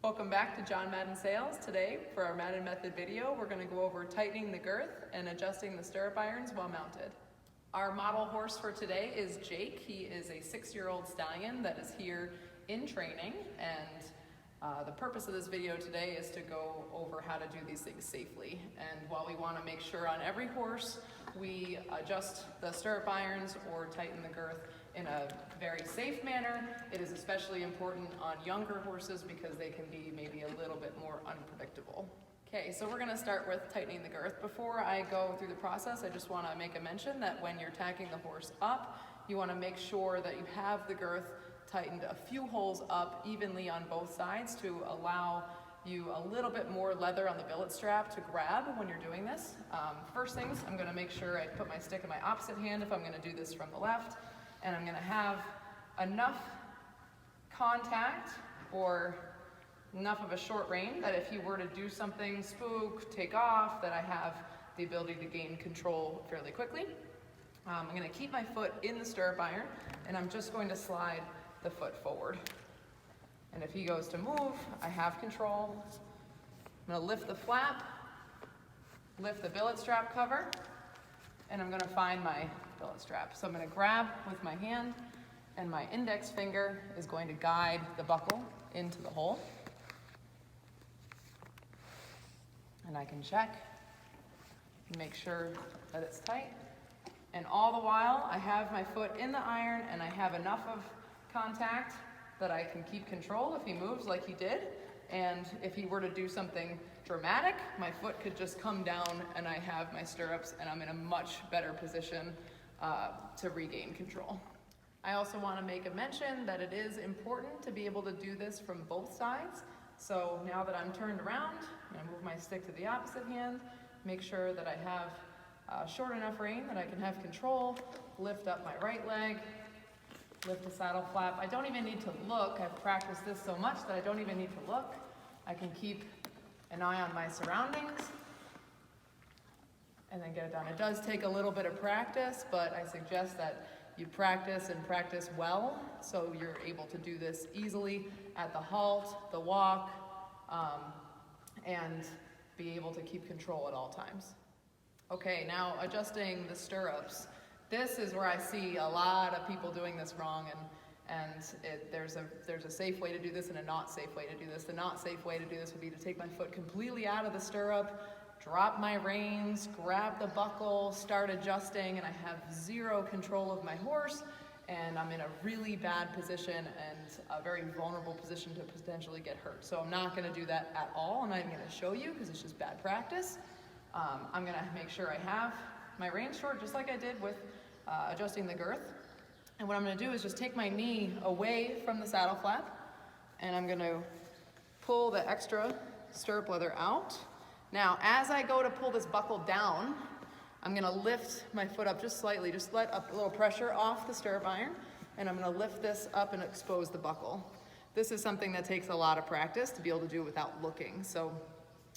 Welcome back to John Madden Sales. Today, for our Madden Method video, we're going to go over tightening the girth and adjusting the stirrup irons while mounted. Our model horse for today is Jake. He is a 6-year-old stallion that is here in training, and the purpose of this video today is to go over how to do these things safely. And while we want to make sure on every horse we adjust the stirrup irons or tighten the girth in a very safe manner, it is especially important on younger horses because they can be maybe a little bit more unpredictable. Okay, so we're going to start with tightening the girth. Before I go through the process, I just want to make a mention that when you're tacking the horse up, you want to make sure that you have the girth tightened a few holes up evenly on both sides to allow you a little bit more leather on the billet strap to grab when you're doing this. First things, I'm going to make sure I put my stick in my opposite hand if I'm going to do this from the left, and I'm going to have enough contact or enough of a short rein that if he were to do something, spook, take off, that I have the ability to gain control fairly quickly. I'm going to keep my foot in the stirrup iron, and I'm just going to slide the foot forward. And if he goes to move, I have control. I'm going to lift the flap, lift the billet strap cover, and I'm going to find my billet strap. So I'm going to grab with my hand, and my index finger is going to guide the buckle into the hole. And I can check and make sure that it's tight. And all the while, I have my foot in the iron and I have enough of contact that I can keep control if he moves like he did. And if he were to do something dramatic, my foot could just come down and I have my stirrups and I'm in a much better position to regain control. I also want to make a mention that it is important to be able to do this from both sides. So now that I'm turned around, I'm going to move my stick to the opposite hand, make sure that I have short enough rein that I can have control, lift up my right leg, lift the saddle flap. I don't even need to look. I've practiced this so much that I don't even need to look. I can keep an eye on my surroundings and then get it done. It does take a little bit of practice, but I suggest that you practice and practice well so you're able to do this easily at the halt, the walk, and be able to keep control at all times. Okay, now adjusting the stirrups. This is where I see a lot of people doing this wrong, and there's a safe way to do this and a not safe way to do this. The not safe way to do this would be to take my foot completely out of the stirrup, drop my reins, grab the buckle, start adjusting, and I have zero control of my horse, and I'm in a really bad position and a very vulnerable position to potentially get hurt. So I'm not going to do that at all, and I'm going to show you because it's just bad practice. I'm going to make sure I have my reins short, just like I did with adjusting the girth. And what I'm going to do is just take my knee away from the saddle flap, and I'm going to pull the extra stirrup leather out. Now, as I go to pull this buckle down, I'm going to lift my foot up just slightly, just let a little pressure off the stirrup iron, and I'm going to lift this up and expose the buckle. This is something that takes a lot of practice to be able to do without looking. So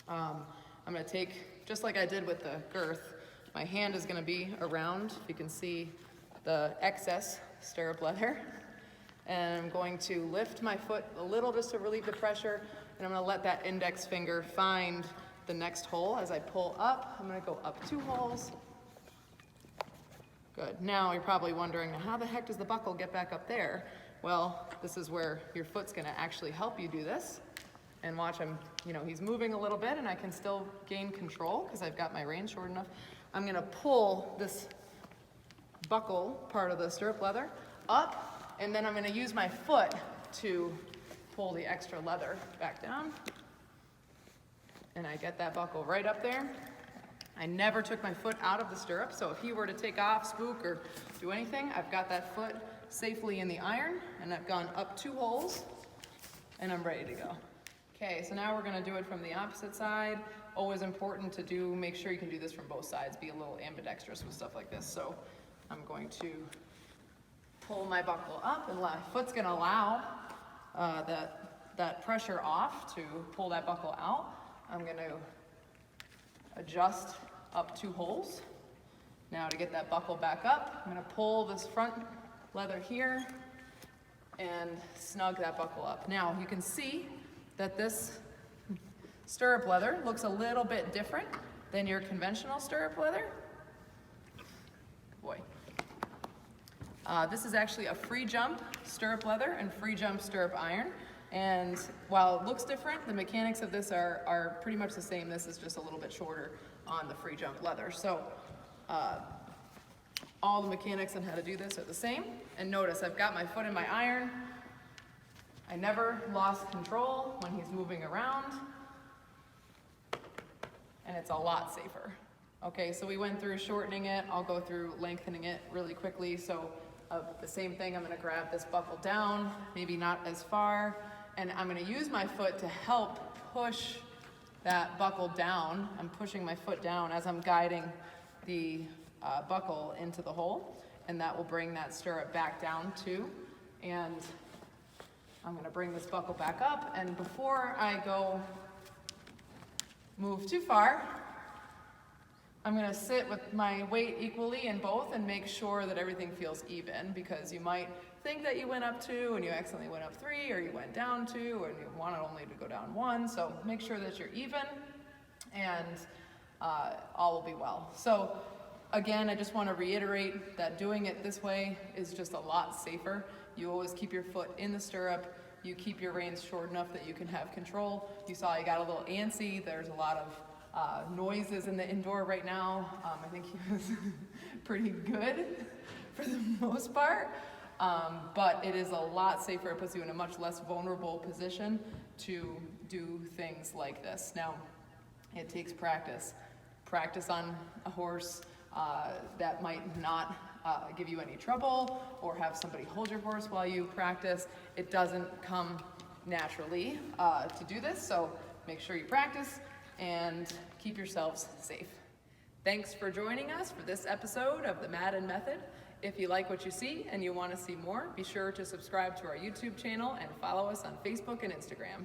I'm going to take, just like I did with the girth, my hand is going to be around, you can see the excess stirrup leather, and I'm going to lift my foot a little just to relieve the pressure, and I'm going to let that index finger find the next hole. As I pull up, I'm going to go up 2 holes. Good. Now you're probably wondering, how the heck does the buckle get back up there? Well, this is where your foot's going to actually help you do this. And watch him, he's moving a little bit and I can still gain control because I've got my reins short enough. I'm going to pull this buckle part of the stirrup leather up, and then I'm going to use my foot to pull the extra leather back down. And I get that buckle right up there. I never took my foot out of the stirrup, so if he were to take off, spook, or do anything, I've got that foot safely in the iron, and I've gone up 2 holes, and I'm ready to go. Okay, so now we're going to do it from the opposite side. Always important to make sure you can do this from both sides, be a little ambidextrous with stuff like this. So I'm going to pull my buckle up, and my foot's going to allow that pressure off to pull that buckle out. I'm going to adjust up 2 holes. Now to get that buckle back up, I'm going to pull this front leather here and snug that buckle up. Now you can see that this stirrup leather looks a little bit different than your conventional stirrup leather. Good boy. This is actually a free jump stirrup leather and free jump stirrup iron. And while it looks different, the mechanics of this are pretty much the same. This is just a little bit shorter on the free jump leather. So all the mechanics on how to do this are the same. And notice I've got my foot in my iron. I never lost control when he's moving around. And it's a lot safer. Okay, so we went through shortening it. I'll go through lengthening it really quickly. So the same thing, I'm gonna grab this buckle down, maybe not as far, and I'm gonna use my foot to help push that buckle down. I'm pushing my foot down as I'm guiding the buckle into the hole, and that will bring that stirrup back down too. And I'm gonna bring this buckle back up, and before I go move too far, I'm gonna sit with my weight equally in both and make sure that everything feels even, because you might think that you went up 2 and you accidentally went up 3, or you went down 2 and you wanted only to go down 1. So make sure that you're even, and all will be well. So again, I just wanna reiterate that doing it this way is just a lot safer. You always keep your foot in the stirrup. You keep your reins short enough that you can have control. You saw I got a little antsy. There's a lot of noises in the indoor right now. I think he was pretty good for the most part, but it is a lot safer. It puts you in a much less vulnerable position to do things like this. Now, it takes practice. Practice on a horse that might not give you any trouble, or have somebody hold your horse while you practice. It doesn't come naturally to do this, so make sure you practice and keep yourselves safe. Thanks for joining us for this episode of the Madden Method. If you like what you see and you want to see more, be sure to subscribe to our YouTube channel and follow us on Facebook and Instagram.